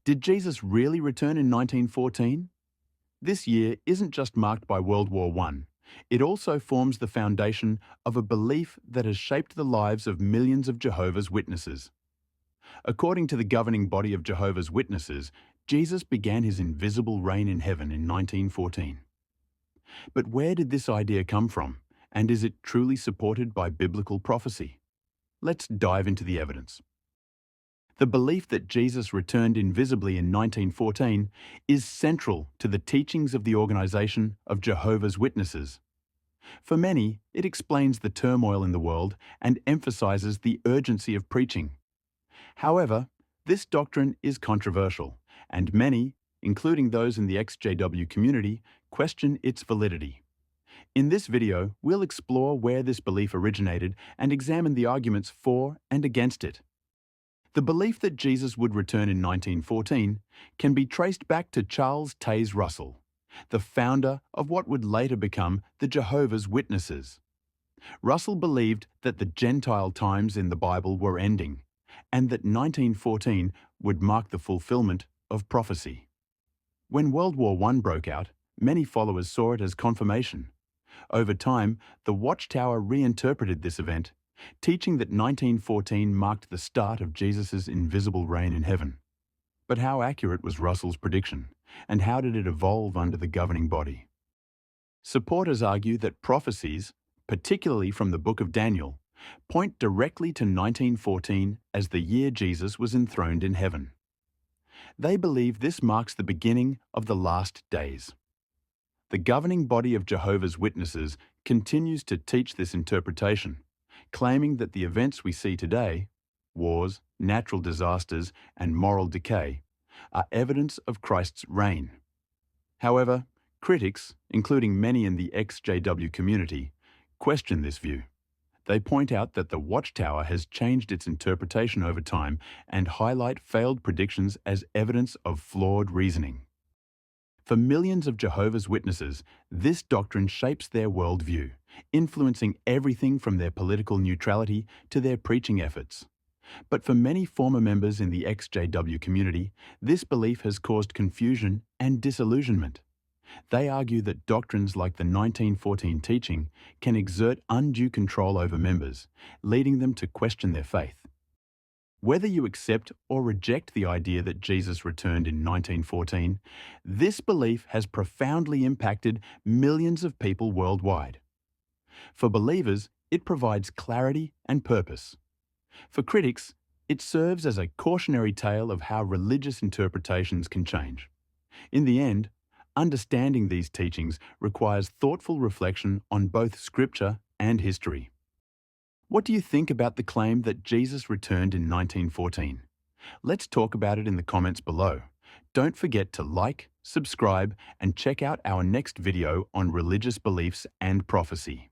Did Jesus really return in 1914? This year isn't just marked by World War I. It also forms the foundation of a belief that has shaped the lives of millions of Jehovah's Witnesses. According to the governing body of Jehovah's Witnesses, Jesus began his invisible reign in heaven in 1914. But where did this idea come from, and is it truly supported by biblical prophecy? Let's dive into the evidence. The belief that Jesus returned invisibly in 1914 is central to the teachings of the organization of Jehovah's Witnesses. For many, it explains the turmoil in the world and emphasizes the urgency of preaching. However, this doctrine is controversial, and many, including those in the XJW community, question its validity. In this video, we'll explore where this belief originated and examine the arguments for and against it. The belief that Jesus would return in 1914 can be traced back to Charles Taze Russell, the founder of what would later become the Jehovah's Witnesses. Russell believed that the Gentile times in the Bible were ending, and that 1914 would mark the fulfillment of prophecy. When World War I broke out, many followers saw it as confirmation. Over time, the Watchtower reinterpreted this event, teaching that 1914 marked the start of Jesus' invisible reign in heaven. But how accurate was Russell's prediction, and how did it evolve under the governing body? Supporters argue that prophecies, particularly from the book of Daniel, point directly to 1914 as the year Jesus was enthroned in heaven. They believe this marks the beginning of the last days. The governing body of Jehovah's Witnesses continues to teach this interpretation, claiming that the events we see today, wars, natural disasters, and moral decay, are evidence of Christ's reign. However, critics, including many in the XJW community, question this view. They point out that the Watchtower has changed its interpretation over time and highlight failed predictions as evidence of flawed reasoning. For millions of Jehovah's Witnesses, this doctrine shapes their worldview, influencing everything from their political neutrality to their preaching efforts. But for many former members in the XJW community, this belief has caused confusion and disillusionment. They argue that doctrines like the 1914 teaching can exert undue control over members, leading them to question their faith. Whether you accept or reject the idea that Jesus returned in 1914, this belief has profoundly impacted millions of people worldwide. For believers, it provides clarity and purpose. For critics, it serves as a cautionary tale of how religious interpretations can change. In the end, understanding these teachings requires thoughtful reflection on both Scripture and history. What do you think about the claim that Jesus returned in 1914? Let's talk about it in the comments below. Don't forget to like, subscribe, and check out our next video on religious beliefs and prophecy.